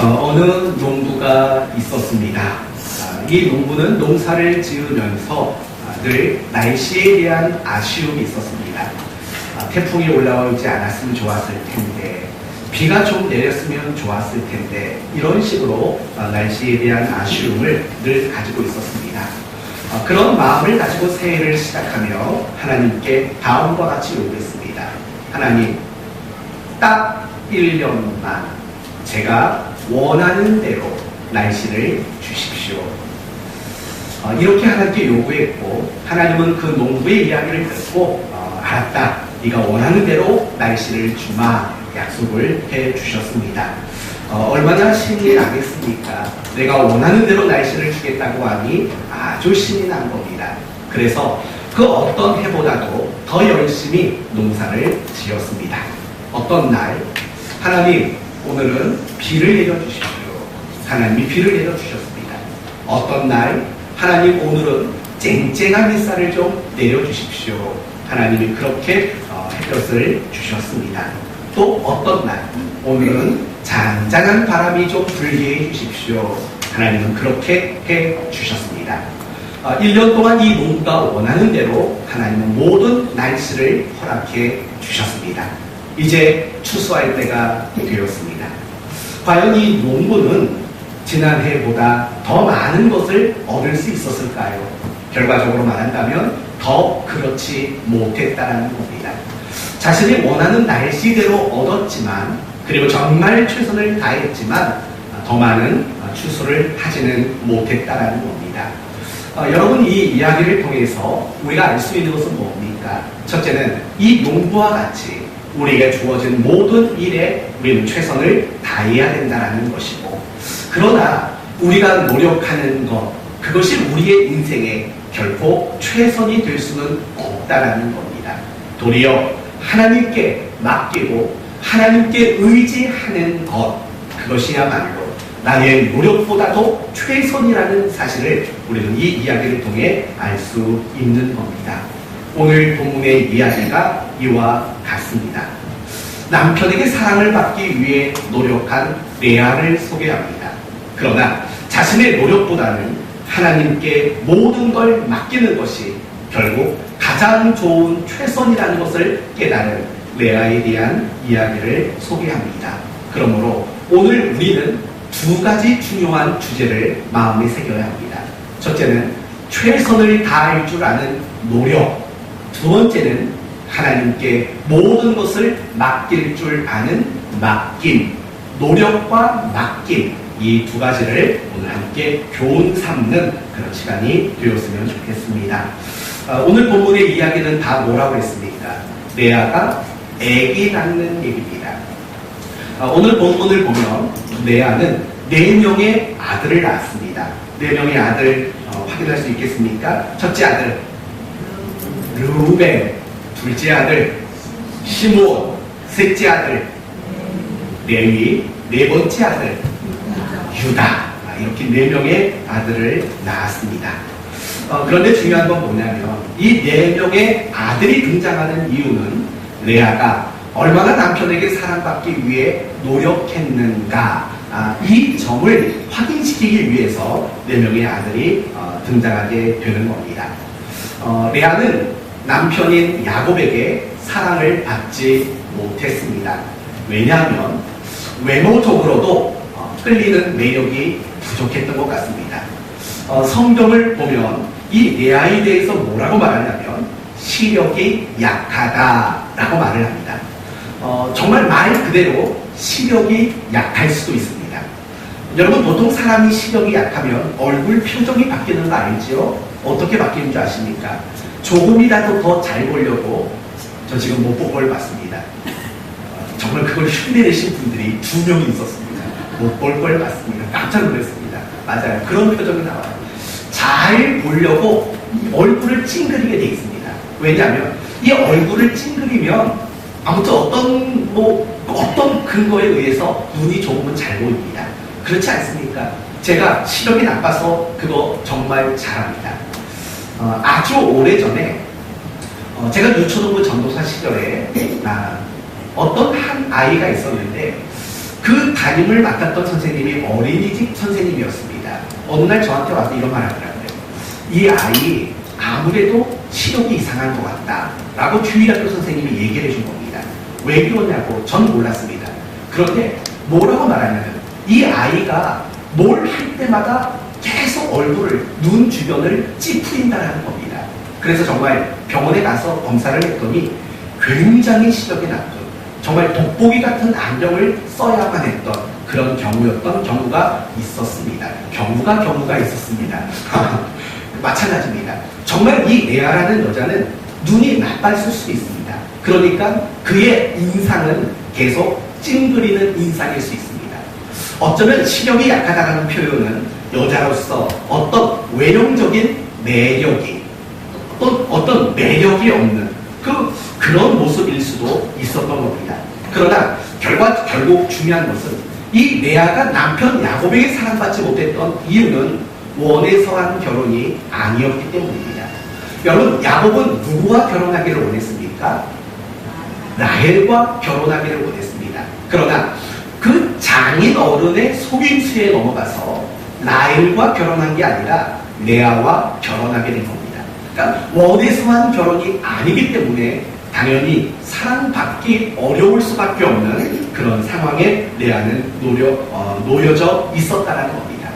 어느 농부가 있었습니다. 이 농부는 농사를 지으면서 늘 날씨에 대한 아쉬움이 있었습니다. 태풍이 올라오지 않았으면 좋았을 텐데, 비가 좀 내렸으면 좋았을 텐데, 이런 식으로 날씨에 대한 아쉬움을 늘 가지고 있었습니다. 그런 마음을 가지고 새해를 시작하며 하나님께 다음과 같이 요구했습니다. 하나님, 딱 1년만 제가 원하는 대로 날씨를 주십시오. 이렇게 하나님께 요구했고, 하나님은 그 농부의 이야기를 듣고 알았다, 네가 원하는 대로 날씨를 주마 약속을 해주셨습니다. 얼마나 신이 나겠습니까? 내가 원하는 대로 날씨를 주겠다고 하니 아주 신이 난 겁니다. 그래서 그 어떤 해보다도 더 열심히 농사를 지었습니다. 어떤 날, 하나님, 오늘은 비를 내려주십시오. 하나님이 비를 내려주셨습니다. 어떤 날, 하나님, 오늘은 쨍쨍한 햇살을 좀 내려주십시오. 하나님이 그렇게 햇볕을 주셨습니다. 또 어떤 날, 오늘은 잔잔한 바람이 좀 불게 해주십시오. 하나님은 그렇게 해주셨습니다. 1년 동안 이 농부가 원하는 대로 하나님은 모든 날씨를 허락해 주셨습니다. 이제 추수할 때가 되었습니다. 과연 이 농부는 지난해보다 더 많은 것을 얻을 수 있었을까요? 결과적으로 말한다면 더 그렇지 못했다는 겁니다. 자신이 원하는 날씨대로 얻었지만, 그리고 정말 최선을 다했지만 더 많은 추수를 하지는 못했다는 겁니다. 여러분, 이 이야기를 통해서 우리가 알 수 있는 것은 뭡니까? 첫째는 이 농부와 같이 우리에게 주어진 모든 일에 우리는 최선을 다해야 된다는 것이고, 그러나 우리가 노력하는 것, 그것이 우리의 인생에 결코 최선이 될 수는 없다는 겁니다. 도리어 하나님께 맡기고 하나님께 의지하는 것, 그것이야말로 나의 노력보다도 최선이라는 사실을 우리는 이 이야기를 통해 알 수 있는 겁니다. 오늘 본문의 이야기가 이와 같습니다. 남편에게 사랑을 받기 위해 노력한 레아를 소개합니다. 그러나 자신의 노력보다는 하나님께 모든 걸 맡기는 것이 결국 가장 좋은 최선이라는 것을 깨달은 레아에 대한 이야기를 소개합니다. 그러므로 오늘 우리는 두 가지 중요한 주제를 마음에 새겨야 합니다. 첫째는 최선을 다할 줄 아는 노력, 두 번째는 하나님께 모든 것을 맡길 줄 아는 맡김, 노력과 맡김, 이 두 가지를 오늘 함께 교훈 삼는 그런 시간이 되었으면 좋겠습니다. 오늘 본문의 이야기는 다 뭐라고 했습니까? 레아가 아기 낳는 얘기입니다. 오늘 본문을 보면 레아는 4명의 아들을 낳았습니다. 4명의 아들 확인할 수 있겠습니까? 첫째 아들 르우벤, 둘째 아들 시므온, 셋째 아들 레위, 네 번째 아들 유다. 이렇게 4명의 아들을 낳았습니다. 그런데 중요한 건 뭐냐면 이 4명의 아들이 등장하는 이유는 레아가 얼마나 남편에게 사랑받기 위해 노력했는가, 이 점을 확인시키기 위해서 4명의 아들이 등장하게 되는 겁니다. 레아는 남편인 야곱에게 사랑을 받지 못했습니다. 왜냐하면 외모적으로도 끌리는 매력이 부족했던 것 같습니다. 성경을 보면 이 레아에 대해서 뭐라고 말하냐면 시력이 약하다라고 말을 합니다. 정말 말 그대로 시력이 약할 수도 있습니다. 여러분, 보통 사람이 시력이 약하면 얼굴 표정이 바뀌는 거 알지요? 어떻게 바뀌는 줄 아십니까? 조금이라도 더 잘 보려고, 저 지금 못 볼 걸 봤습니다. 정말 그걸 흉내내신 분들이 2명이 있었습니다. 못 볼 걸 봤습니다. 깜짝 놀랐습니다. 맞아요. 그런 표정이 나와요. 잘 보려고 얼굴을 찡그리게 돼 있습니다. 왜냐하면 이 얼굴을 찡그리면 아무튼 어떤 근거에 의해서 눈이 조금은 잘 보입니다. 그렇지 않습니까? 제가 시력이 나빠서 그거 정말 잘합니다. 아주 오래전에 제가 유초등부 전도사 시절에 어떤 한 아이가 있었는데 그 담임을 맡았던 선생님이 어린이집 선생님이었습니다. 어느 날 저한테 와서 이런 말 하더라고요. 이 아이 아무래도 시력이 이상한 것 같다 라고 주일학교 선생님이 얘기를 해준 겁니다. 왜 그러냐고 전 몰랐습니다. 그런데 뭐라고 말하냐면 이 아이가 뭘 할 때마다 계속 얼굴을, 눈 주변을 찌푸린다는 겁니다. 그래서 정말 병원에 가서 검사를 했더니 굉장히 시력이 나쁜, 정말 돋보기 같은 안경을 써야만 했던 그런 경우가 있었습니다. 경우가 있었습니다. 마찬가지입니다. 정말 이 레아라는 여자는 눈이 나빴을 수 있습니다. 그러니까 그의 인상은 계속 찡그리는 인상일 수 있습니다. 어쩌면 시력이 약하다는 표현은 여자로서 어떤 외형적인 매력이, 어떤 매력이 없는 그런 모습일 수도 있었던 겁니다. 그러나 결국 중요한 것은 이 레아가 남편 야곱에게 사랑받지 못했던 이유는 원해서 한 결혼이 아니었기 때문입니다. 여러분, 야곱은 누구와 결혼하기를 원했습니까? 라헬과 결혼하기를 원했습니다. 그러나 그 장인 어른의 속임수에 넘어가서 라헬과 결혼한 게 아니라 레아와 결혼하게 된 겁니다. 그러니까 원해서 한 결혼이 아니기 때문에 당연히 사랑받기 어려울 수밖에 없는 그런 상황에 레아는 놓여져 있었다는 겁니다.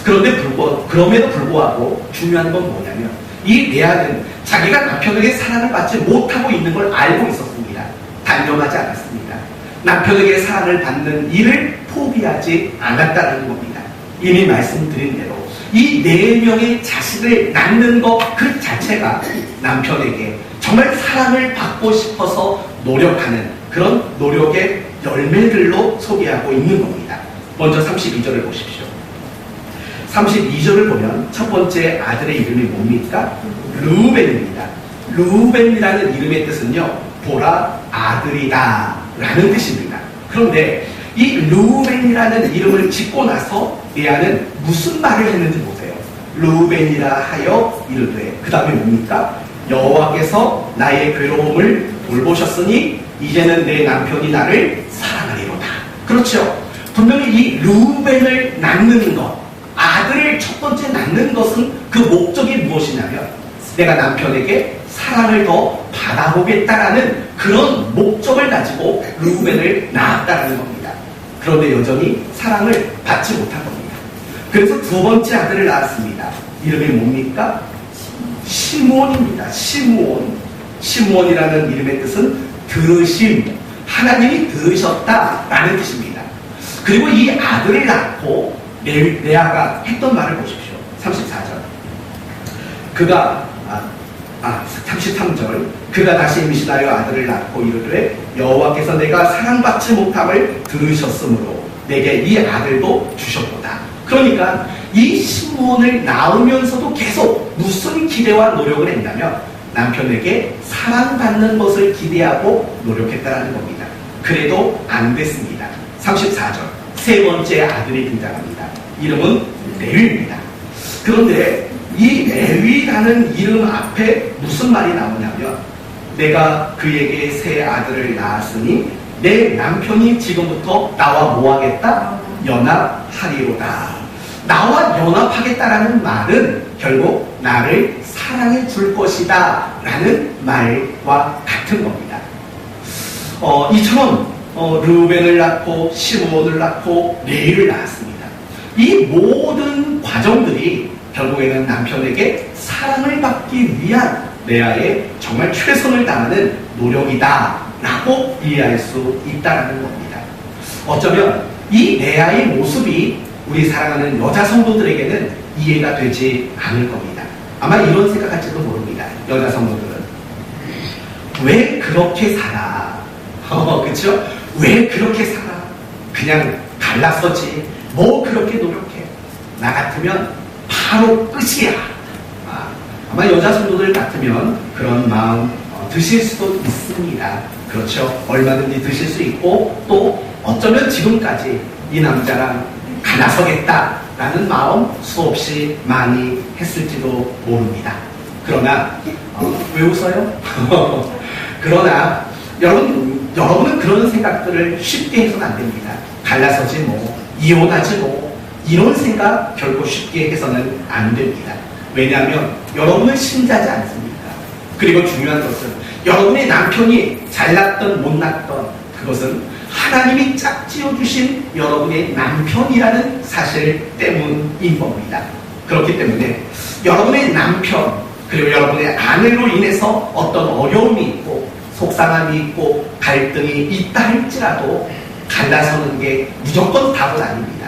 그럼에도 불구하고 중요한 건 뭐냐면 이 레아는 자기가 남편에게 사랑을 받지 못하고 있는 걸 알고 있었습니다. 단념하지 않았습니다. 남편에게 사랑을 받는 일을 포기하지 않았다는 겁니다. 이미 말씀드린 대로 이 4명의 자식을 낳는 것 그 자체가 남편에게 정말 사랑을 받고 싶어서 노력하는 그런 노력의 열매들로 소개하고 있는 겁니다. 먼저 32절을 보십시오. 32절을 보면 첫 번째 아들의 이름이 뭡니까? 르우벤입니다. 르우벤이라는 이름의 뜻은요, 보라 아들이다 라는 뜻입니다. 그런데 이 르우벤이라는 이름을 짓고 나서 레아는 무슨 말을 했는지 보세요. 르우벤이라 하여 이르되, 그 다음에 뭡니까? 여호와께서 나의 괴로움을 돌보셨으니 이제는 내 남편이 나를 사랑하리로다. 그렇죠. 분명히 이 르우벤을 낳는 것, 아들을 첫 번째 낳는 것은 그 목적이 무엇이냐면 내가 남편에게 사랑을 더 받아보겠다라는 그런 목적을 가지고 르우벤을 낳았다는 겁니다. 그런데 여전히 사랑을 받지 못한 겁니다. 그래서 두 번째 아들을 낳았습니다. 이름이 뭡니까? 시므온입니다. 시므온이라는 이름의 뜻은 들으심, 하나님이 들으셨다라는 뜻입니다. 그리고 이 아들을 낳고 레아가 했던 말을 보십시오. 34절. 33절. 그가 다시 임신하여 아들을 낳고 이르되 여호와께서 내가 사랑받지 못함을 들으셨으므로 내게 이 아들도 주셨도다. 그러니까 이 시므온을 낳으면서도 계속 무슨 기대와 노력을 했냐면 남편에게 사랑받는 것을 기대하고 노력했다는 겁니다. 그래도 안 됐습니다. 34절. 세 번째 아들이 등장합니다. 이름은 레위입니다. 그런데 이 레위라는 이름 앞에 무슨 말이 나오냐면 내가 그에게 세 아들을 낳았으니 내 남편이 지금부터 나와 뭐하겠다? 연합하리로다. 나와 연합하겠다라는 말은 결국 나를 사랑해 줄 것이다 라는 말과 같은 겁니다. 이처럼 르우벤을 낳고 시므온을 낳고 레위를 낳았습니다. 이 모든 과정들이 결국에는 남편에게 사랑을 받기 위한 레아의 정말 최선을 다하는 노력이다 라고 이해할 수 있다는 겁니다. 어쩌면 이 레아의 모습이 우리 사랑하는 여자 성도들에게는 이해가 되지 않을 겁니다. 아마 이런 생각할지도 모릅니다. 여자 성도들은 왜 그렇게 살아? 그렇죠? 왜 그렇게 살아? 그냥 갈라서지 뭐 그렇게 노력해? 나 같으면 바로 끝이야. 아마 여자 성도들 같으면 그런 마음 드실 수도 있습니다. 그렇죠? 얼마든지 드실 수 있고 또 어쩌면 지금까지 이 남자랑 갈라서겠다라는 마음 수없이 많이 했을지도 모릅니다. 그러나 왜 웃어요? 그러나 여러분 여러분은 그런 생각들을 쉽게 해서는 안 됩니다. 갈라서지 뭐, 이혼하지 뭐, 이런 생각 결코 쉽게 해서는 안 됩니다. 왜냐하면 여러분은 신자지 않습니까? 그리고 중요한 것은 여러분의 남편이 잘났던 못났던 그것은 하나님이 짝지어 주신 여러분의 남편이라는 사실 때문인 겁니다. 그렇기 때문에 여러분의 남편 그리고 여러분의 아내로 인해서 어떤 어려움이 있고 속상함이 있고 갈등이 있다 할지라도 갈라서는 게 무조건 답은 아닙니다.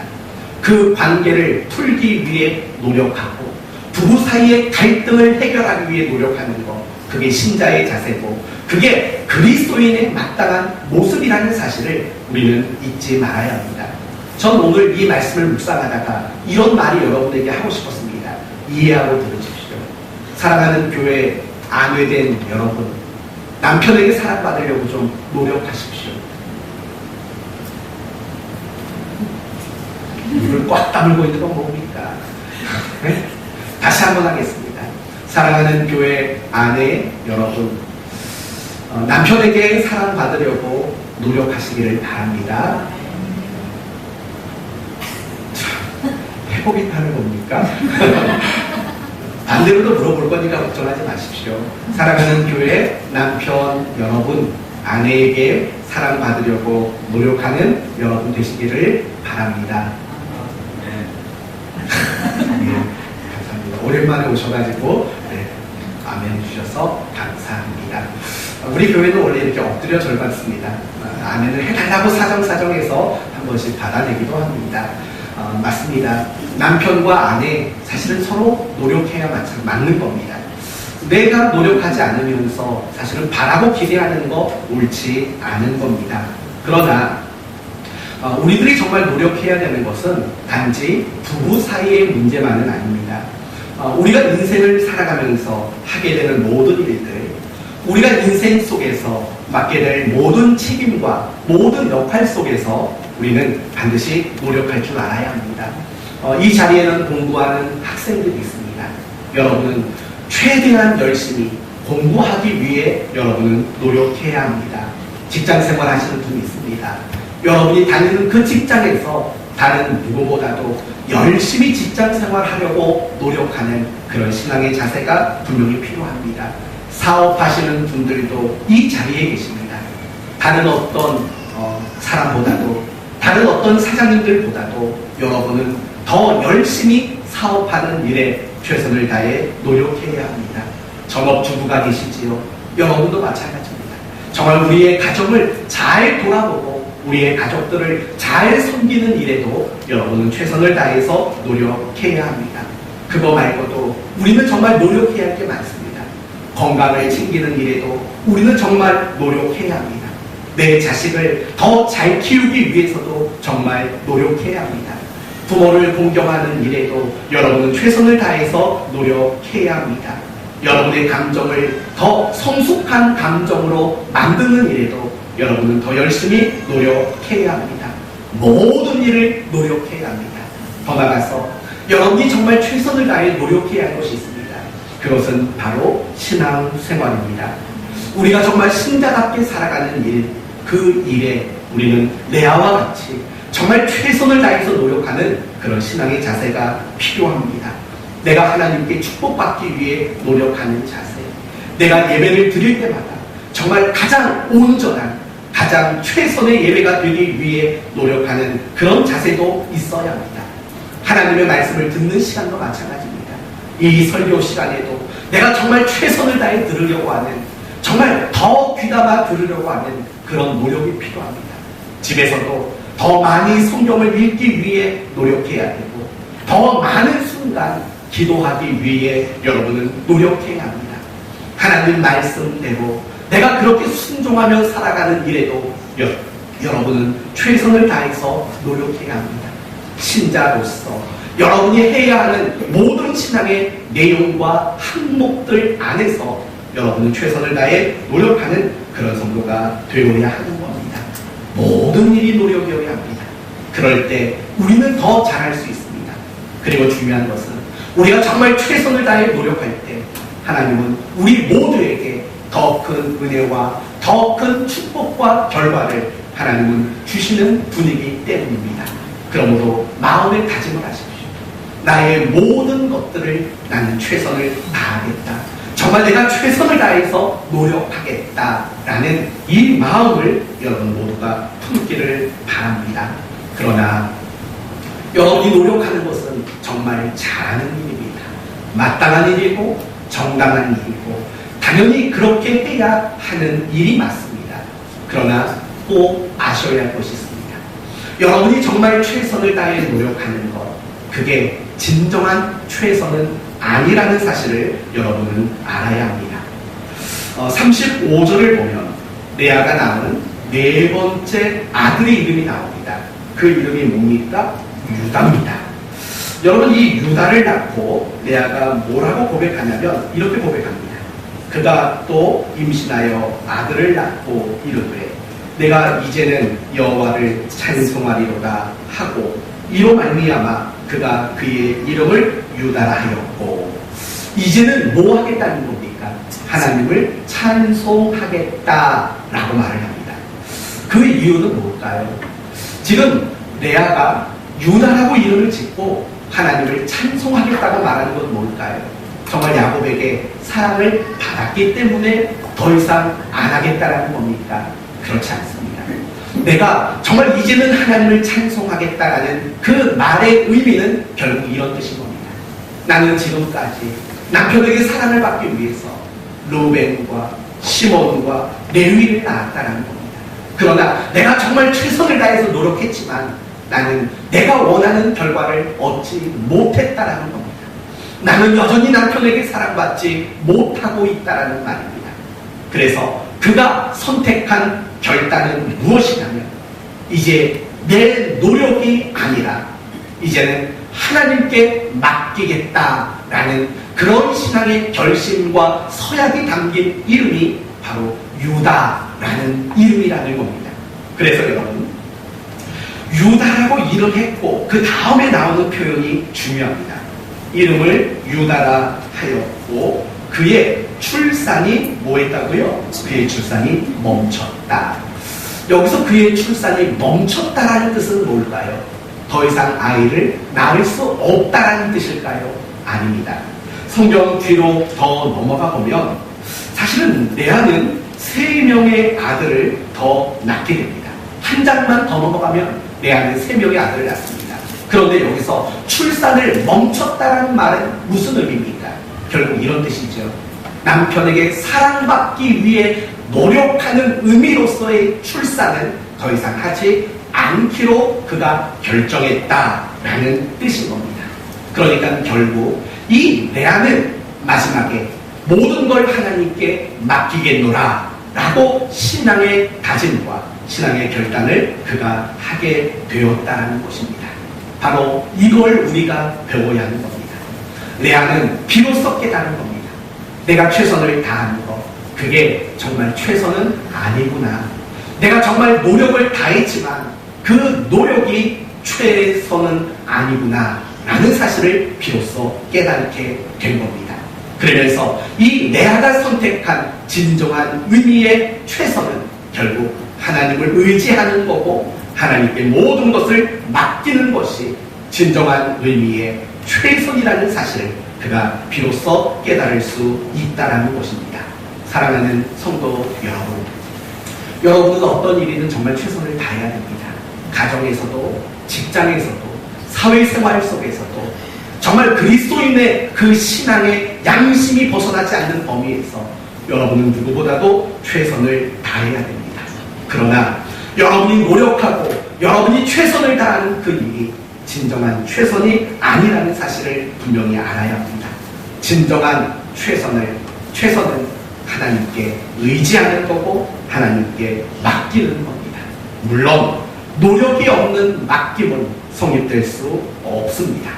그 관계를 풀기 위해 노력하고 부부 사이의 갈등을 해결하기 위해 노력하는 것, 그게 신자의 자세고 그게 그리스도인의 마땅한 모습이라는 사실을 우리는 잊지 말아야 합니다. 전 오늘 이 말씀을 묵상하다가 이런 말이 여러분에게 하고 싶었습니다. 이해하고 들으십시오. 사랑하는 교회 아내된 여러분, 남편에게 사랑받으려고 좀 노력하십시오. 입을 꽉 다물고 있는 건 뭡니까? 네? 다시 한번 하겠습니다. 사랑하는 교회 아내 여러분, 남편에게 사랑받으려고 노력하시기를 바랍니다. 해보겠다는 겁니까? 반대로도 물어볼 거니까 걱정하지 마십시오. 사랑하는 교회 남편 여러분, 아내에게 사랑받으려고 노력하는 여러분 되시기를 바랍니다. 네, 감사합니다. 오랜만에 오셔가지고 네, 아멘 주셔서 감사합니다. 우리 교회는 원래 이렇게 엎드려 절받습니다. 아멘을 해달라고 사정사정해서 한 번씩 받아내기도 합니다. 맞습니다. 남편과 아내 사실은 서로 노력해야 맞는 겁니다. 내가 노력하지 않으면서 사실은 바라고 기대하는 거 옳지 않은 겁니다. 그러나 우리들이 정말 노력해야 되는 것은 단지 부부 사이의 문제만은 아닙니다. 우리가 인생을 살아가면서 하게 되는 모든 일들, 우리가 인생 속에서 맡게 될 모든 책임과 모든 역할 속에서 우리는 반드시 노력할 줄 알아야 합니다. 이 자리에는 공부하는 학생들이 있습니다. 여러분은 최대한 열심히 공부하기 위해 여러분은 노력해야 합니다. 직장 생활 하시는 분이 있습니다. 여러분이 다니는 그 직장에서 다른 누구보다도 열심히 직장 생활하려고 노력하는 그런 신앙의 자세가 분명히 필요합니다. 사업하시는 분들도 이 자리에 계십니다. 다른 어떤 사람보다도 다른 어떤 사장님들보다도 여러분은 더 열심히 사업하는 일에 최선을 다해 노력해야 합니다. 전업주부가 계시지요. 여러분도 마찬가지입니다. 정말 우리의 가정을 잘 돌아보고 우리의 가족들을 잘 섬기는 일에도 여러분은 최선을 다해서 노력해야 합니다. 그거 말고도 우리는 정말 노력해야 할 게 많습니다. 건강을 챙기는 일에도 우리는 정말 노력해야 합니다. 내 자식을 더 잘 키우기 위해서도 정말 노력해야 합니다. 부모를 공경하는 일에도 여러분은 최선을 다해서 노력해야 합니다. 여러분의 감정을 더 성숙한 감정으로 만드는 일에도 여러분은 더 열심히 노력해야 합니다. 모든 일을 노력해야 합니다. 더 나아가서 여러분이 정말 최선을 다해 노력해야 할 것이 있습니다. 그것은 바로 신앙생활입니다. 우리가 정말 신자답게 살아가는 일, 그 일에 우리는 레아와 같이 정말 최선을 다해서 노력하는 그런 신앙의 자세가 필요합니다. 내가 하나님께 축복받기 위해 노력하는 자세, 내가 예배를 드릴 때마다 정말 가장 온전한, 가장 최선의 예배가 되기 위해 노력하는 그런 자세도 있어야 합니다. 하나님의 말씀을 듣는 시간도 마찬가지입니다. 이 설교 시간에도 내가 정말 최선을 다해 들으려고 하는, 정말 더 귀담아 들으려고 하는 그런 노력이 필요합니다. 집에서도 더 많이 성경을 읽기 위해 노력해야 되고 더 많은 순간 기도하기 위해 여러분은 노력해야 합니다. 하나님 말씀대로 내가 그렇게 순종하며 살아가는 일에도 여러분은 최선을 다해서 노력해야 합니다. 신자로서 여러분이 해야 하는 모든 신앙의 내용과 항목들 안에서 여러분은 최선을 다해 노력하는 그런 성도가 되어야 하는 겁니다. 모든 일이 노력이어야 합니다. 그럴 때 우리는 더 잘할 수 있습니다. 그리고 중요한 것은 우리가 정말 최선을 다해 노력할 때 하나님은 우리 모두에게 더 큰 은혜와 더 큰 축복과 결과를 하나님은 주시는 분이기 때문입니다. 그러므로 마음의 다짐을 하십시오. 나의 모든 것들을 나는 최선을 다하겠다. 정말 내가 최선을 다해서 노력하겠다라는 이 마음을 여러분 모두가 품기를 바랍니다. 그러나 여러분이 노력하는 것은 정말 잘하는 일입니다. 마땅한 일이고 정당한 일이고 당연히 그렇게 해야 하는 일이 맞습니다. 그러나 꼭 아셔야 할 것이 있습니다. 여러분이 정말 최선을 다해 노력하는 것, 그게 진정한 최선은 아니라는 사실을 여러분은 알아야 합니다. 35절을 보면 레아가 낳은 네 번째 아들의 이름이 나옵니다. 그 이름이 뭡니까? 유다입니다. 여러분, 이 유다를 낳고 레아가 뭐라고 고백하냐면 이렇게 고백합니다. 그가 또 임신하여 아들을 낳고 이르되 내가 이제는 여호와를 찬송하리로다 하고 이로 말미암아 그가 그의 이름을 유다라 하였고, 이제는 뭐 하겠다는 겁니까? 하나님을 찬송하겠다라고 말을 합니다. 그 이유는 뭘까요? 지금 레아가 유다라고 이름을 짓고 하나님을 찬송하겠다고 말하는 건 뭘까요? 정말 야곱에게 사랑을 받았기 때문에 더 이상 안 하겠다라는 겁니까? 그렇지 않습니다. 내가 정말 이제는 하나님을 찬송하겠다라는 그 말의 의미는 결국 이런 뜻인 겁니다. 나는 지금까지 남편에게 사랑을 받기 위해서 루벤과 시몬과 레위를 낳았다라는 겁니다. 그러나 내가 정말 최선을 다해서 노력했지만 나는 내가 원하는 결과를 얻지 못했다라는 겁니다. 나는 여전히 남편에게 사랑받지 못하고 있다라는 말입니다. 그래서 그가 선택한 결단은 무엇이냐면 이제 내 노력이 아니라 이제는 하나님께 맡기겠다라는 그런 신앙의 결심과 서약이 담긴 이름이 바로 유다라는 이름이라는 겁니다. 그래서 여러분, 유다라고 이름을 했고 그 다음에 나오는 표현이 중요합니다. 이름을 유다라 하였고 그의 출산이 뭐 했다고요? 그의 출산이 멈췄다. 여기서 그의 출산이 멈췄다라는 뜻은 뭘까요? 더 이상 아이를 낳을 수 없다라는 뜻일까요? 아닙니다. 성경 뒤로 더 넘어가 보면 사실은 레아는 3명의 아들을 더 낳게 됩니다. 한 장만 더 넘어가면 레아는 3명의 아들을 낳습니다. 그런데 여기서 출산을 멈췄다라는 말은 무슨 의미입니까? 결국 이런 뜻이죠. 남편에게 사랑받기 위해 노력하는 의미로서의 출산은 더 이상 하지 않기로 그가 결정했다라는 뜻인 겁니다. 그러니까 결국 이 레아는 마지막에 모든 걸 하나님께 맡기겠노라 라고 신앙의 다짐과 신앙의 결단을 그가 하게 되었다는 것입니다. 바로 이걸 우리가 배워야 하는 겁니다. 레아는 비로소 깨달은 겁니다. 내가 최선을 다하는 것, 그게 정말 최선은 아니구나. 내가 정말 노력을 다했지만 그 노력이 최선은 아니구나 라는 사실을 비로소 깨닫게 된 겁니다. 그러면서 이 레아가 선택한 진정한 의미의 최선은 결국 하나님을 의지하는 거고 하나님께 모든 것을 맡기는 것이 진정한 의미의 최선이라는 사실을 그가 비로소 깨달을 수 있다는 것입니다. 사랑하는 성도 여러분, 여러분은 어떤 일이든 정말 최선을 다해야 됩니다. 가정에서도 직장에서도 사회생활 속에서도 정말 그리스도인의 그 신앙의 양심이 벗어나지 않는 범위에서 여러분은 누구보다도 최선을 다해야 됩니다. 그러나 여러분이 노력하고 여러분이 최선을 다하는 그 일이 진정한 최선이 아니라는 사실을 분명히 알아야 합니다. 진정한 최선은 하나님께 의지하는 거고 하나님께 맡기는 겁니다. 물론 노력이 없는 맡김은 성립될 수 없습니다.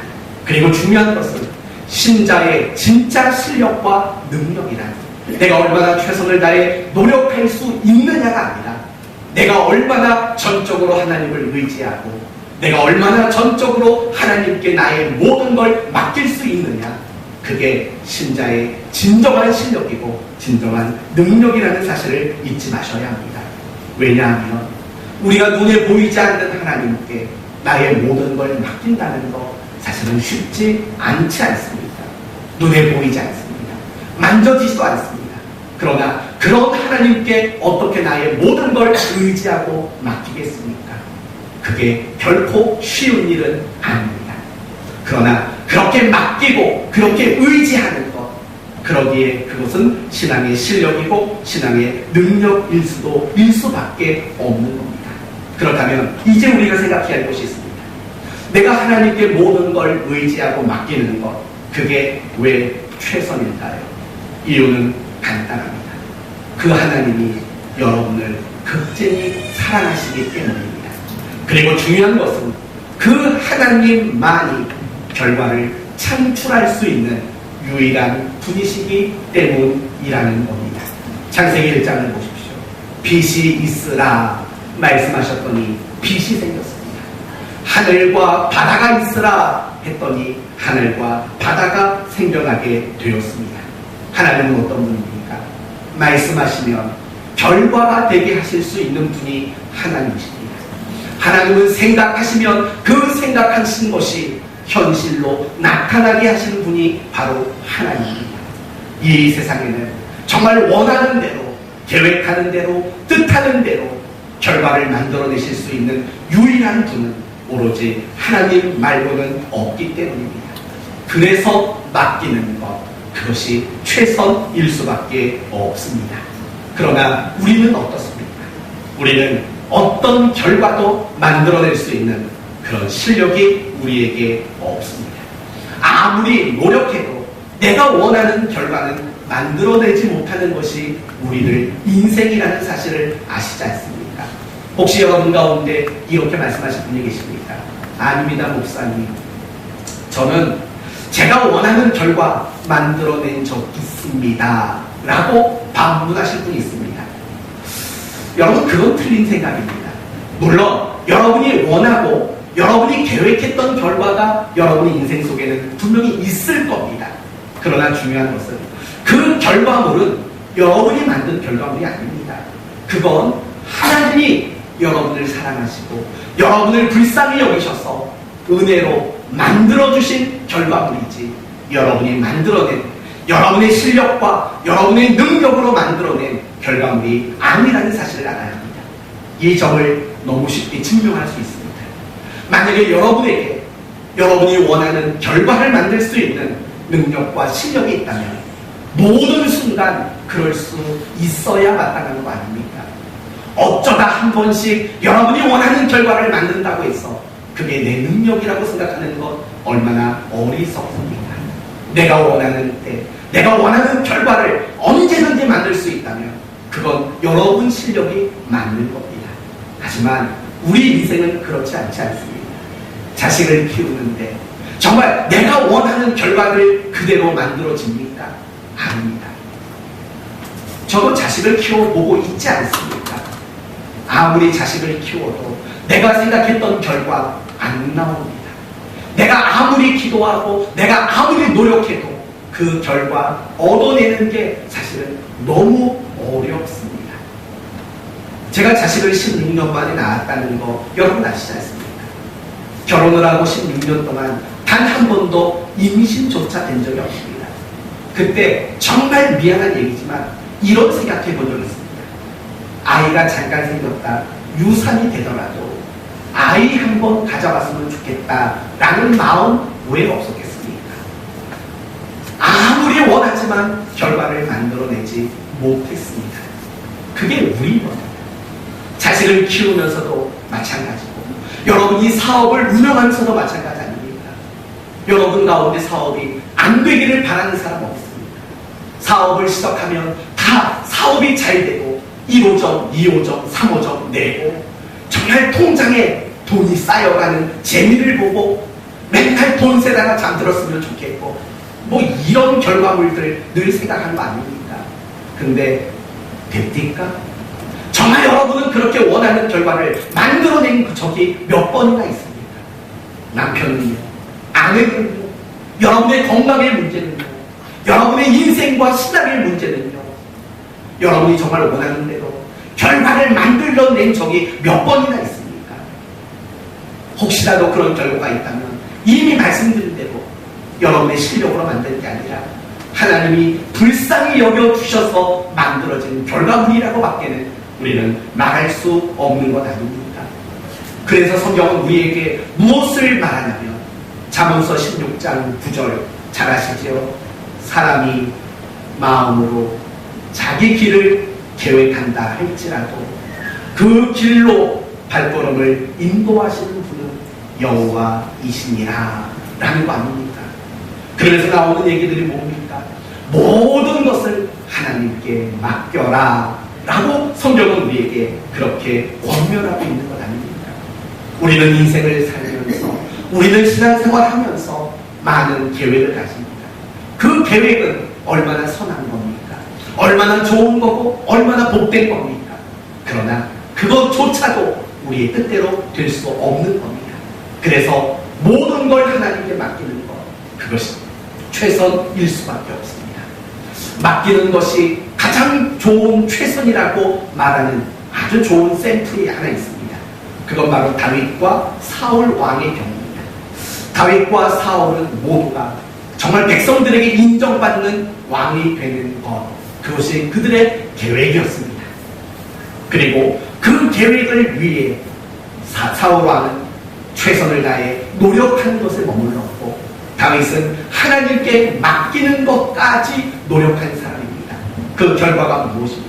그리고 중요한 것은 신자의 진짜 실력과 능력이란 내가 얼마나 최선을 다해 노력할 수 있느냐가 아니라 내가 얼마나 전적으로 하나님을 의지하고 내가 얼마나 전적으로 하나님께 나의 모든 걸 맡길 수 있느냐, 그게 신자의 진정한 실력이고 진정한 능력이라는 사실을 잊지 마셔야 합니다. 왜냐하면 우리가 눈에 보이지 않는 하나님께 나의 모든 걸 맡긴다는 것 사실은 쉽지 않지 않습니다. 눈에 보이지 않습니다. 만져지지도 않습니다. 그러나 그런 하나님께 어떻게 나의 모든 걸 의지하고 맡기겠습니까? 그게 결코 쉬운 일은 아닙니다. 그러나 그렇게 맡기고 그렇게 의지하는 것, 그러기에 그것은 신앙의 실력이고 신앙의 능력일 수밖에 없는 겁니다. 그렇다면 이제 우리가 생각해야 할 것이 있습니다. 내가 하나님께 모든 걸 의지하고 맡기는 것, 그게 왜 최선일까요? 이유는 간단합니다. 그 하나님이 여러분을 극진히 사랑하시기 때문입니다. 그리고 중요한 것은 그 하나님만이 결과를 창출할 수 있는 유일한 분이시기 때문이라는 겁니다. 창세기 1장을 보십시오. 빛이 있으라 말씀하셨더니 빛이 생겼습니다. 하늘과 바다가 있으라 했더니 하늘과 바다가 생겨나게 되었습니다. 하나님은 어떤 분입니까? 말씀하시면 결과가 되게 하실 수 있는 분이 하나님이십니다. 하나님은 생각하시면 그 생각하신 것이 현실로 나타나게 하시는 분이 바로 하나님입니다. 이 세상에는 정말 원하는 대로, 계획하는 대로, 뜻하는 대로 결과를 만들어내실 수 있는 유일한 분은 오로지 하나님 말고는 없기 때문입니다. 그래서 맡기는 것, 그것이 최선일 수밖에 없습니다. 그러나 우리는 어떻습니까? 우리는 어떤 결과도 만들어낼 수 있는 그런 실력이 우리에게 없습니다. 아무리 노력해도 내가 원하는 결과는 만들어내지 못하는 것이 우리들 인생이라는 사실을 아시지 않습니까? 혹시 여러분 가운데 이렇게 말씀하실 분이 계십니까? 아닙니다, 목사님. 저는 제가 원하는 결과 만들어낸 적 있습니다. 라고 반문하실 분이 있습니다. 여러분, 그건 틀린 생각입니다. 물론 여러분이 원하고 여러분이 계획했던 결과가 여러분의 인생 속에는 분명히 있을 겁니다. 그러나 중요한 것은 그 결과물은 여러분이 만든 결과물이 아닙니다. 그건 하나님이 여러분을 사랑하시고 여러분을 불쌍히 여기셔서 은혜로 만들어주신 결과물이지, 여러분이 만들어낸, 여러분의 실력과 여러분의 능력으로 만들어낸 결과물이 아니라는 사실을 알아야 합니다. 이 점을 너무 쉽게 증명할 수 있습니다. 만약에 여러분에게 여러분이 원하는 결과를 만들 수 있는 능력과 실력이 있다면 모든 순간 그럴 수 있어야 마땅한 거 아닙니까? 어쩌다 한 번씩 여러분이 원하는 결과를 만든다고 해서 그게 내 능력이라고 생각하는 것 얼마나 어리석습니까? 내가 원하는 때, 내가 원하는 결과를 언제든지 만들 수 있다면 그건 여러분 실력이 맞는 겁니다. 하지만 우리 인생은 그렇지 않지 않습니다. 자식을 키우는데 정말 내가 원하는 결과를 그대로 만들어집니까? 아닙니다. 저도 자식을 키워보고 있지 않습니까? 아무리 자식을 키워도 내가 생각했던 결과 안 나옵니다. 내가 아무리 기도하고 내가 아무리 노력해도 그 결과 얻어내는 게 사실은 너무 어렵습니다. 제가 자식을 16년 만에 낳았다는 거 여러분 아시지 않습니까? 결혼을 하고 16년 동안 단 한 번도 임신조차 된 적이 없습니다. 그때 정말 미안한 얘기지만 이런 생각해 본 적이 있습니다. 아이가 잠깐 생겼다, 유산이 되더라도 아이 한 번 가져갔으면 좋겠다라는 마음 왜 없었겠습니까? 아무리 원하지만 결과를 만들어내지 못했습니다. 그게 우리 겁니다. 자식을 키우면서도 마찬가지고 여러분이 사업을 운영하면서도 마찬가지 아닙니까? 여러분 가운데 사업이 안 되기를 바라는 사람 없습니다. 사업을 시작하면 다 사업이 잘 되고 1호점, 2호점, 3호점 내고 정말 통장에 돈이 쌓여가는 재미를 보고 맨날 돈 세다가 잠들었으면 좋겠고 뭐 이런 결과물들 늘 생각하는 거 아닙니까? 근데 됩니까? 정말 여러분은 그렇게 원하는 결과를 만들어낸 그 적이 몇 번이나 있습니까? 남편은요, 아내는요, 여러분의 건강의 문제는요, 여러분의 인생과 신앙의 문제는요, 여러분이 정말 원하는 대로 결과를 만들어낸 적이 몇 번이나 있습니까? 혹시라도 그런 결과가 있다면 이미 말씀드린 대로 여러분의 실력으로 만든 게 아니라 하나님이 불쌍히 여겨주셔서 만들어진 결과물이라고 밖에는 우리는 말할 수 없는 것 아닙니까? 그래서 성경은 우리에게 무엇을 말하냐면 잠언서 16장 9절 잘 아시죠? 사람이 마음으로 자기 길을 계획한다 할지라도 그 길로 발걸음을 인도하시는 분은 여호와이시니라 라는 거 아닙니까? 그래서 나오는 얘기들이 뭡니까? 모든 것을 하나님께 맡겨라 라고 성경은 우리에게 그렇게 권면하고 있는 것 아닙니까? 우리는 인생을 살면서, 우리는 신앙생활 하면서 많은 계획을 가집니다. 그 계획은 얼마나 선한 겁니까? 얼마나 좋은 거고 얼마나 복된 겁니까? 그러나 그것조차도 우리의 뜻대로 될 수 없는 겁니다. 그래서 모든 걸 하나님께 맡기는 것, 그것이 최선일 수밖에 없습니다. 맡기는 것이 가장 좋은 최선이라고 말하는 아주 좋은 샘플이 하나 있습니다. 그건 바로 다윗과 사울 왕의 경우입니다. 다윗과 사울은 모두가 정말 백성들에게 인정받는 왕이 되는 것, 그것이 그들의 계획이었습니다. 그리고 그 계획을 위해 사울 왕은 최선을 다해 노력하는 것을 머물렀고, 다윗은 하나님께 맡기는 것까지 노력한 사람입니다. 그 결과가 무엇입니까?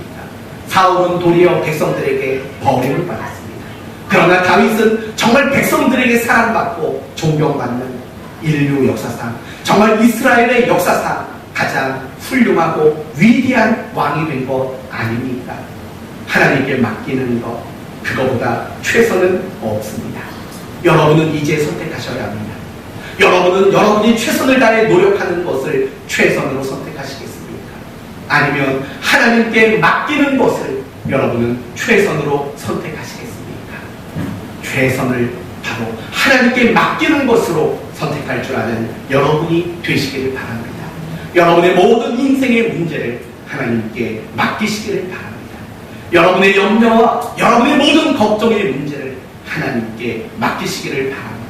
사울은 도리어 백성들에게 버림을 받았습니다. 그러나 다윗은 정말 백성들에게 사랑받고 존경받는 인류 역사상, 정말 이스라엘의 역사상 가장 훌륭하고 위대한 왕이 된 것 아닙니까? 하나님께 맡기는 것, 그거보다 최선은 없습니다. 여러분은 이제 선택하셔야 합니다. 여러분은 여러분이 최선을 다해 노력하는 것을 최선으로 선택하시겠습니까? 아니면 하나님께 맡기는 것을 여러분은 최선으로 선택하시겠습니까? 최선을 바로 하나님께 맡기는 것으로 선택할 줄 아는 여러분이 되시기를 바랍니다. 여러분의 모든 인생의 문제를 하나님께 맡기시기를 바랍니다. 여러분의 염려와 여러분의 모든 걱정의 문제를 하나님께 맡기시기를 바랍니다.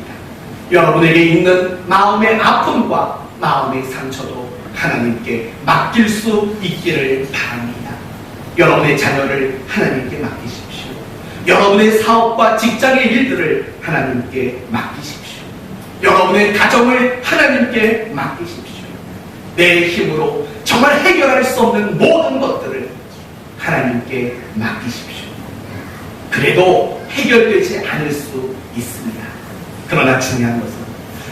여러분에게 있는 마음의 아픔과 마음의 상처도 하나님께 맡길 수 있기를 바랍니다. 여러분의 자녀를 하나님께 맡기십시오. 여러분의 사업과 직장의 일들을 하나님께 맡기십시오. 여러분의 가정을 하나님께 맡기십시오. 내 힘으로 정말 해결할 수 없는 모든 것들을 하나님께 맡기십시오. 그래도 해결되지 않을 수 있습니다. 그러나 중요한 것은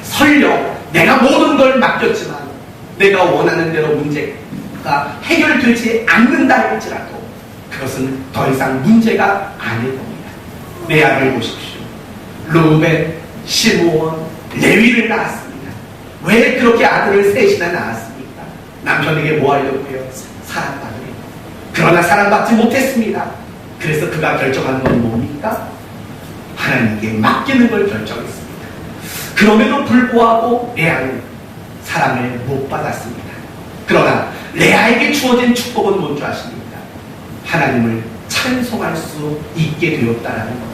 설령 내가 모든 걸 맡겼지만 내가 원하는 대로 문제가 해결되지 않는다 할지라도 그것은 더 이상 문제가 아닐 겁니다. 내 아들 보십시오. 르우벤, 시므온, 레위를 낳았습니다. 왜 그렇게 아들을 셋이나 낳았습니까? 남편에게 뭐 하려고요? 사랑받으려고. 그러나 사랑받지 못했습니다. 그래서 그가 결정한 건 뭡니까? 하나님께 맡기는 걸 결정했습니다. 그럼에도 불구하고 레아는 사랑을 못 받았습니다. 그러나 레아에게 주어진 축복은 뭔지 아십니까? 하나님을 찬송할 수 있게 되었다라는 겁니다.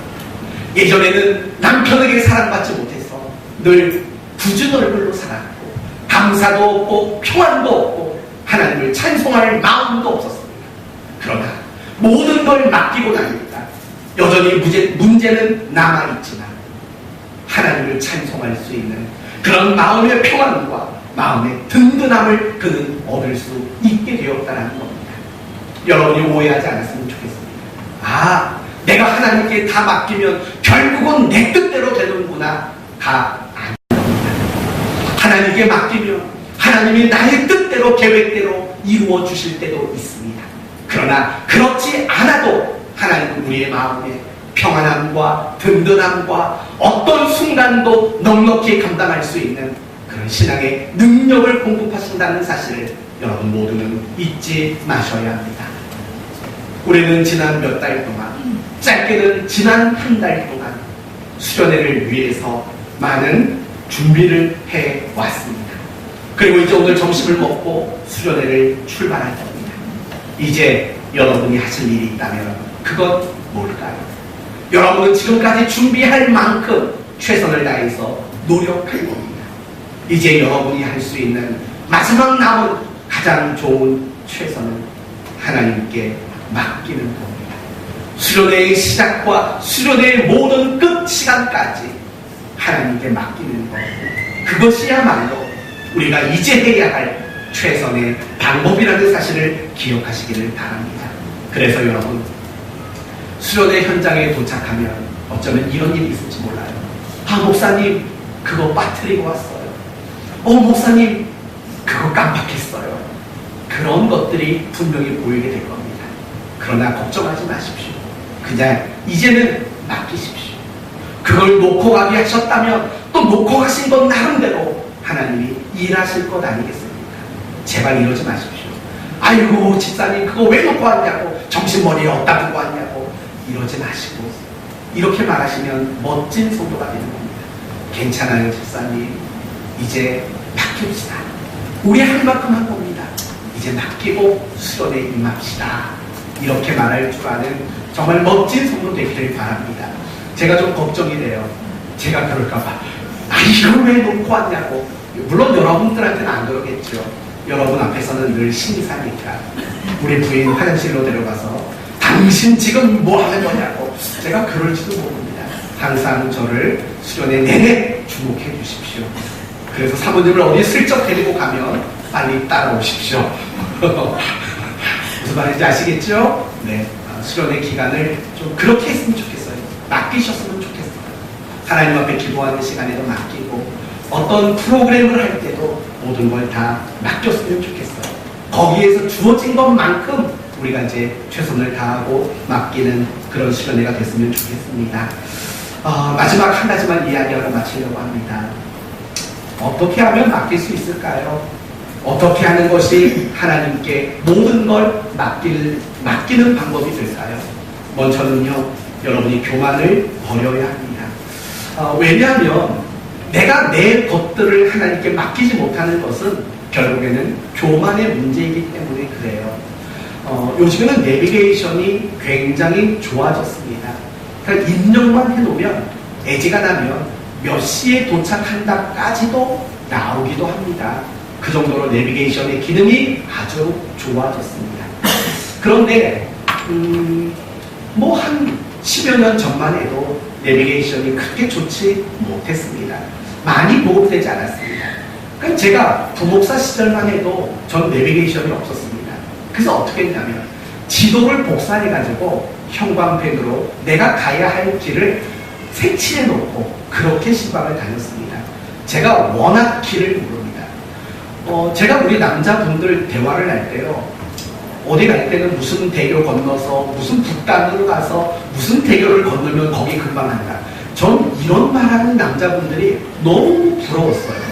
예전에는 남편에게 사랑받지 못해서 늘 굳은 얼굴로 살았고 감사도 없고 평안도 없고 하나님을 찬송할 마음도 없었습니다. 그러나 모든 걸 맡기고 나니까 여전히 문제는 남아있지만 하나님을 찬송할 수 있는 그런 마음의 평안과 마음의 든든함을 그는 얻을 수 있게 되었다는 겁니다. 여러분이 오해하지 않았으면 좋겠습니다. 아, 내가 하나님께 다 맡기면 결국은 내 뜻대로 되는구나. 다 아닙니다. 하나님께 맡기면 하나님이 나의 뜻대로 계획대로 이루어 주실 때도 있습니다. 그러나 그렇지 않아도 하나님은 우리의 마음에 평안함과 든든함과 어떤 순간도 넉넉히 감당할 수 있는 그런 신앙의 능력을 공급하신다는 사실을 여러분 모두는 잊지 마셔야 합니다. 우리는 지난 몇 달 동안, 짧게는 지난 한 달 동안 수련회를 위해서 많은 준비를 해왔습니다. 그리고 이제 오늘 점심을 먹고 수련회를 출발할 겁니다. 이제 여러분이 하실 일이 있다면 그건 뭘까요? 여러분은 지금까지 준비할 만큼 최선을 다해서 노력할 겁니다. 이제 여러분이 할 수 있는 마지막 남은 가장 좋은 최선을 하나님께 맡기는 겁니다. 수련회의 시작과 수련회의 모든 끝 시간까지 하나님께 맡기는 것. 그것이야말로 우리가 이제 해야 할 최선의 방법이라는 사실을 기억하시기를 바랍니다. 그래서 여러분, 수련회 현장에 도착하면 어쩌면 이런 일이 있을지 몰라요. 아, 목사님, 그거 빠뜨리고 왔어요. 목사님, 그거 깜빡했어요. 그런 것들이 분명히 보이게 될 겁니다. 그러나 걱정하지 마십시오. 그냥 이제는 맡기십시오. 그걸 놓고 가게 하셨다면 또 놓고 가신 건 나름대로 하나님이 일하실 것 아니겠습니까? 제발 이러지 마십시오. 아이고, 집사님 그거 왜 놓고 왔냐고, 정신머리에 어디다 두고 왔냐고 이러지 마시고 이렇게 말하시면 멋진 성도가 되는 겁니다. 괜찮아요, 집사님. 이제 맡깁시다. 우리 할 만큼 한 겁니다. 이제 맡기고 수련에 임합시다. 이렇게 말할 줄 아는 정말 멋진 성도 되기를 바랍니다. 제가 좀 걱정이 돼요. 제가 그럴까봐. 이걸 왜 놓고 왔냐고. 물론 여러분들한테는 안 그러겠죠. 여러분 앞에서는 늘 신사니까. 우리 부인 화장실로 데려가서 당신 지금 뭐 하는 거냐고. 제가 그럴지도 모릅니다. 항상 저를 수련회 내내 주목해 주십시오. 그래서 사모님을 어디 슬쩍 데리고 가면 빨리 따라오십시오. 무슨 말인지 아시겠죠? 네. 수련회 기간을 좀 그렇게 했으면 좋겠어요. 맡기셨으면 좋겠어요. 하나님 앞에 기도하는 시간에도 맡기고, 어떤 프로그램을 할 때도 모든 걸 다 맡겼으면 좋겠어요. 거기에서 주어진 것만큼 우리가 이제 최선을 다하고 맡기는 그런 수련회가 됐으면 좋겠습니다. 마지막 한 가지만 이야기하러 마치려고 합니다. 어떻게 하면 맡길 수 있을까요? 어떻게 하는 것이 하나님께 모든 걸 맡기는 방법이 될까요? 먼저는요, 여러분이 교만을 버려야 합니다. 왜냐하면 내가 내 것들을 하나님께 맡기지 못하는 것은 결국에는 교만의 문제이기 때문에 그래요. 요즘에는 내비게이션이 굉장히 좋아졌습니다. 그러니까 입력만 해놓으면 애지가 나면 몇 시에 도착한다까지도 나오기도 합니다. 그 정도로 내비게이션의 기능이 아주 좋아졌습니다. 그런데 뭐 한 10여 년 전만 해도 내비게이션이 그렇게 좋지 못했습니다. 많이 보급되지 않았습니다. 그러니까 제가 부목사 시절만 해도 전 내비게이션이 없었습니다. 그래서 어떻게 했냐면 지도를 복사해가지고 형광펜으로 내가 가야 할 길을 색칠해 놓고 그렇게 시방을 다녔습니다. 제가 워낙 길을 모릅니다. 제가 우리 남자분들 대화를 할 때요, 어디 갈 때는 무슨 대교 건너서 무슨 북단으로 가서 무슨 대교를 건너면 거기 금방 한다. 전 이런 말하는 남자분들이 너무 부러웠어요.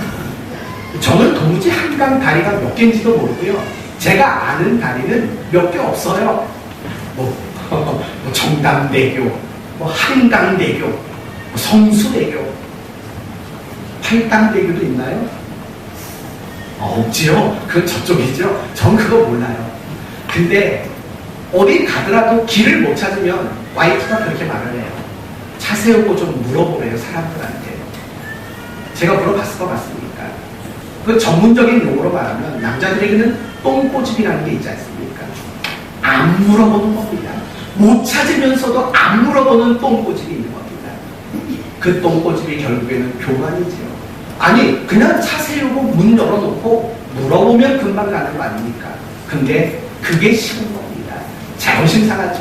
저는 도무지 한강 다리가 몇 개인지도 모르고요. 제가 아는 다리는 몇 개 없어요. 뭐 정담대교, 한강대교, 성수대교, 팔당대교도 있나요? 없지요. 그건 저쪽이죠. 전 그거 몰라요. 근데 어디 가더라도 길을 못 찾으면 와이프가 그렇게 말을 해요. 차 세우고 좀 물어보래요, 사람들한테. 제가 물어봤을 것 같습니까? 그 전문적인 용어로 말하면 남자들에게는 똥꼬집이라는 게 있지 않습니까? 안 물어보는 겁니다. 못 찾으면서도 안 물어보는 똥꼬집이 있는 겁니다. 그 똥꼬집이 결국에는 교만이지요. 아니, 그냥 차 세우고 문 열어놓고 물어보면 금방 가는 거 아닙니까? 근데 그게 싫은 겁니다. 자존심 상하죠.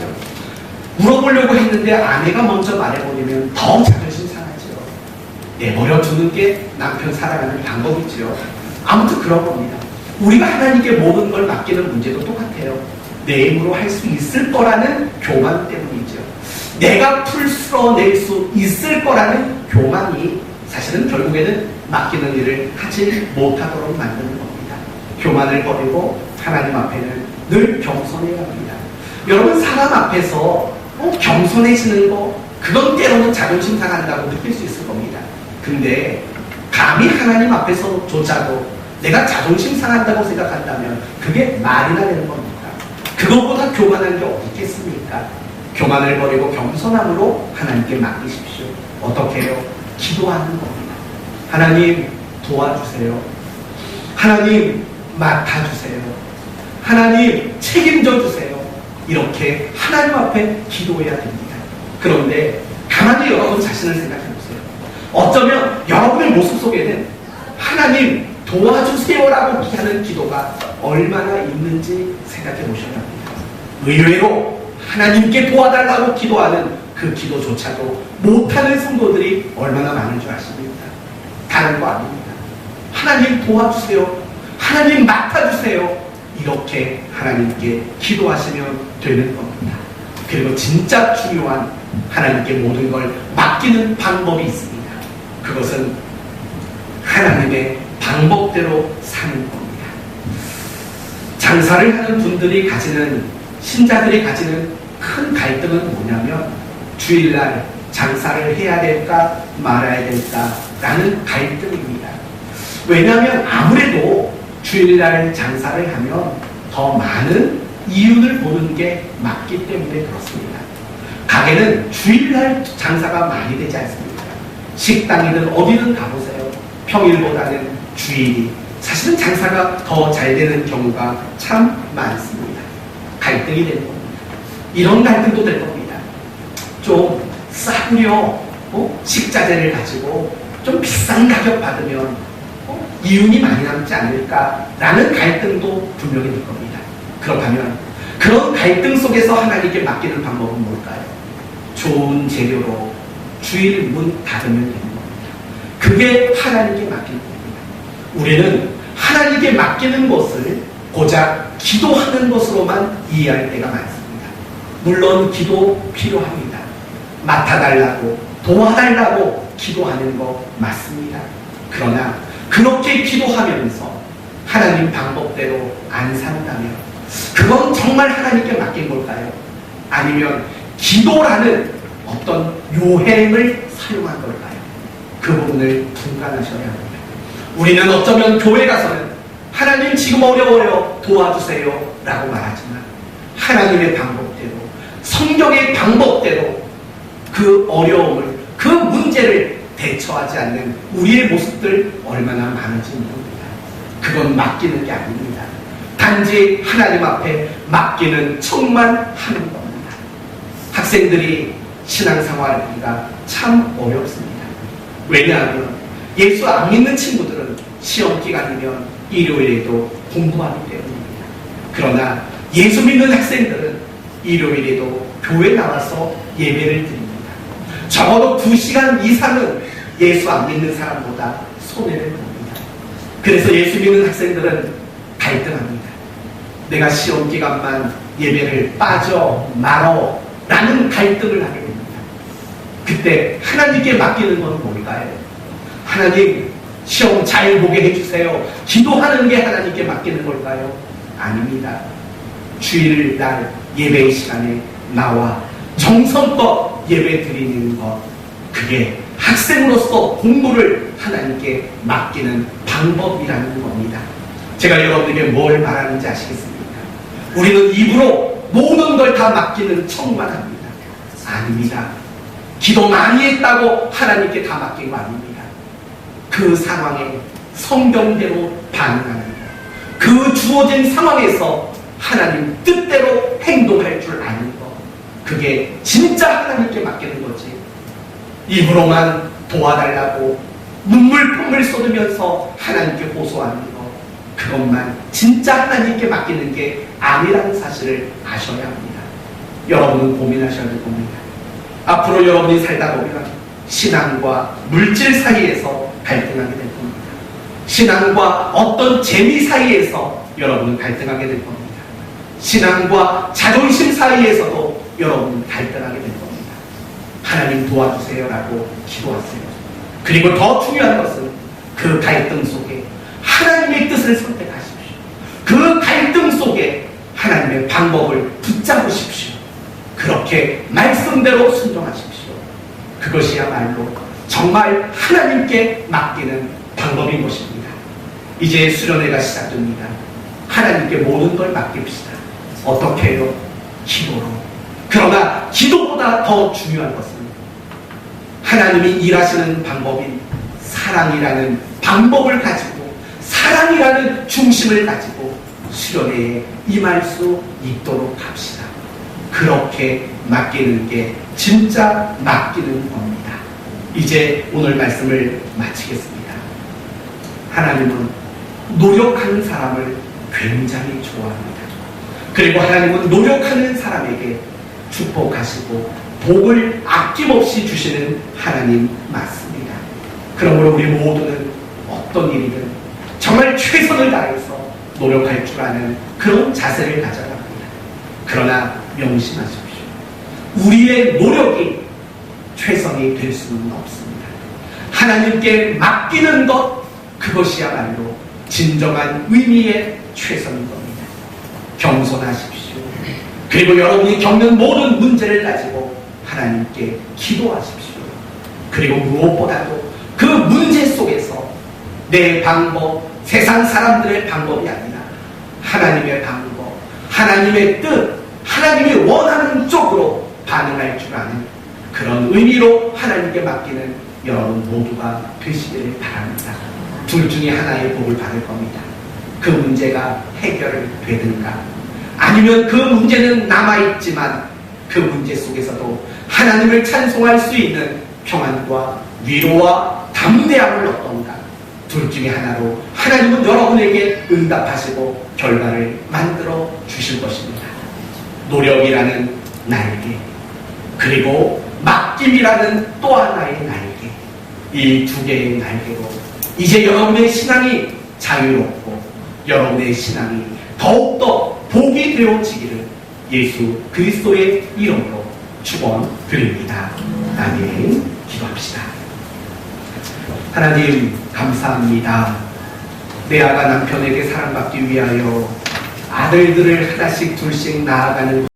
물어보려고 했는데 아내가 먼저 말해버리면 더 자존심 상하죠. 내버려 두는 게 남편 살아가는 방법이죠. 아무튼 그런 겁니다. 우리가 하나님께 모든 걸 맡기는 문제도 똑같아요. 내 힘으로 할 수 있을 거라는 교만 때문이죠. 내가 풀어낼 수 있을 거라는 교만이 사실은 결국에는 맡기는 일을 하지 못하도록 만드는 겁니다. 교만을 버리고 하나님 앞에는 늘 겸손해야 합니다. 여러분, 사람 앞에서 겸손해지는 거, 그건 때로는 자존심 상한다고 느낄 수 있을 겁니다. 근데 감히 하나님 앞에서조차도 내가 자존심 상한다고 생각한다면 그게 말이나 되는 겁니다. 그것보다 교만한 게 어디 있겠습니까? 교만을 버리고 겸손함으로 하나님께 맡기십시오. 어떻게 해요? 기도하는 겁니다. 하나님 도와주세요. 하나님 맡아주세요. 하나님 책임져 주세요. 이렇게 하나님 앞에 기도해야 됩니다. 그런데 가만히 여러분 자신을 생각해 보세요. 어쩌면 여러분의 모습 속에는 하나님 도와주세요라고 하는 기도가 얼마나 있는지 생각해 보셔야 합니다. 의외로 하나님께 도와달라고 기도하는 그 기도조차도 못하는 성도들이 얼마나 많은 줄 아십니까? 다른 거 아닙니다. 하나님 도와주세요. 하나님 맡아주세요. 이렇게 하나님께 기도하시면 되는 겁니다. 그리고 진짜 중요한 하나님께 모든 걸 맡기는 방법이 있습니다. 그것은 하나님의 방법대로 사는 겁니다. 장사를 하는 분들이 가지는, 신자들이 가지는 큰 갈등은 뭐냐면 주일날 장사를 해야 될까 말아야 될까라는 갈등입니다. 왜냐하면 아무래도 주일날 장사를 하면 더 많은 이윤을 보는 게 맞기 때문에 그렇습니다. 가게는 주일날 장사가 많이 되지 않습니까? 식당이든 어디든 가보세요. 평일보다는 주일이 사실은 장사가 더 잘 되는 경우가 참 많습니다. 갈등이 되는 겁니다. 이런 갈등도 될 겁니다. 좀 싸구려 식자재를 가지고 좀 비싼 가격 받으면 이윤이 많이 남지 않을까라는 갈등도 분명히 될 겁니다. 그렇다면 그런 갈등 속에서 하나님께 맡기는 방법은 뭘까요? 좋은 재료로 주일 문 닫으면 되는 겁니다. 그게 하나님께 맡기는 겁니다. 우리는 하나님께 맡기는 것을 고작 기도하는 것으로만 이해할 때가 많습니다. 물론 기도 필요합니다. 맡아달라고 도와달라고 기도하는 거 맞습니다. 그러나 그렇게 기도하면서 하나님 방법대로 안 산다면 그건 정말 하나님께 맡긴 걸까요? 아니면 기도라는 어떤 요행을 사용한 걸까요? 그 부분을 분간하셔야 합니다. 우리는 어쩌면 교회 가서는 하나님 지금 어려워요 도와주세요 라고 말하지만 하나님의 방법대로 성경의 방법대로 그 어려움을 그 문제를 대처하지 않는 우리의 모습들 얼마나 많은지 모릅니다. 그건 맡기는 게 아닙니다. 단지 하나님 앞에 맡기는 척만 하는 겁니다. 학생들이 신앙생활하기가 참 어렵습니다. 왜냐하면 예수 안 믿는 친구들은 시험 기간이면 일요일에도 공부하기 때문입니다. 그러나 예수 믿는 학생들은 일요일에도 교회 나와서 예배를 드립니다. 적어도 2시간 이상은 예수 안 믿는 사람보다 손해를 봅니다. 그래서 예수 믿는 학생들은 갈등합니다. 내가 시험 기간만 예배를 빠져 말어 라는 갈등을 하게 됩니다. 그때 하나님께 맡기는 건 뭘까요? 하나님 시험 잘 보게 해주세요. 기도하는 게 하나님께 맡기는 걸까요? 아닙니다. 주일날 예배 시간에 나와 정성껏 예배 드리는 것, 그게 학생으로서 공부를 하나님께 맡기는 방법이라는 겁니다. 제가 여러분에게 뭘 말하는지 아시겠습니까? 우리는 입으로 모든 걸 다 맡기는 척만 합니다. 아닙니다. 기도 많이 했다고 하나님께 다 맡긴 거 아닙니다. 그 상황에 성경대로 반응하는 것, 그 주어진 상황에서 하나님 뜻대로 행동할 줄 아는 것, 그게 진짜 하나님께 맡기는 거지. 입으로만 도와달라고 눈물 콧물 쏟으면서 하나님께 호소하는 것, 그것만 진짜 하나님께 맡기는 게 아니라는 사실을 아셔야 합니다. 여러분은 고민하셔야 될 겁니다. 앞으로 여러분이 살다 보면 신앙과 물질 사이에서 갈등하게 될 겁니다. 신앙과 어떤 재미 사이에서 여러분은 갈등하게 될 겁니다. 신앙과 자존심 사이에서도 여러분은 갈등하게 될 겁니다. 하나님 도와주세요라고 기도하세요. 그리고 더 중요한 것은 그 갈등 속에 하나님의 뜻을 선택하십시오. 그 갈등 속에 하나님의 방법을 붙잡으십시오. 그렇게 말씀대로 순종하십시오. 그것이야말로 정말 하나님께 맡기는 방법인 것입니다. 이제 수련회가 시작됩니다. 하나님께 모든 걸 맡깁시다. 어떻게 해요? 기도로. 그러나 기도보다 더 중요한 것은 하나님이 일하시는 방법인 사랑이라는 방법을 가지고 사랑이라는 중심을 가지고 수련회에 임할 수 있도록 합시다. 그렇게 맡기는 게 진짜 맡기는 겁니다. 이제 오늘 말씀을 마치겠습니다. 하나님은 노력하는 사람을 굉장히 좋아합니다. 그리고 하나님은 노력하는 사람에게 축복하시고 복을 아낌없이 주시는 하나님 맞습니다. 그러므로 우리 모두는 어떤 일이든 정말 최선을 다해서 노력할 줄 아는 그런 자세를 가져야 합니다. 그러나 명심하십시오. 우리의 노력이 최선이 될 수는 없습니다. 하나님께 맡기는 것, 그것이야말로 진정한 의미의 최선인 겁니다. 겸손하십시오. 그리고 여러분이 겪는 모든 문제를 가지고 하나님께 기도하십시오. 그리고 무엇보다도 그 문제 속에서 내 방법, 세상 사람들의 방법이 아니라 하나님의 방법, 하나님의 뜻, 하나님이 원하는 쪽으로 반응할 줄 아는 그런 의미로 하나님께 맡기는 여러분 모두가 되시기를 바랍니다. 둘 중에 하나의 복을 받을 겁니다. 그 문제가 해결되든가 아니면 그 문제는 남아있지만 그 문제 속에서도 하나님을 찬송할 수 있는 평안과 위로와 담대함을 얻던가 둘 중에 하나로 하나님은 여러분에게 응답하시고 결과를 만들어 주실 것입니다. 노력이라는 날개 그리고 맡김이라는 또 하나의 날개, 이 두 개의 날개로 이제 여러분의 신앙이 자유롭고 여러분의 신앙이 더욱더 복이 되어지기를 예수 그리스도의 이름으로 축원드립니다. 아멘. 기도합시다. 하나님 감사합니다. 내 아가 남편에게 사랑받기 위하여 아들들을 하나씩 둘씩 낳아가는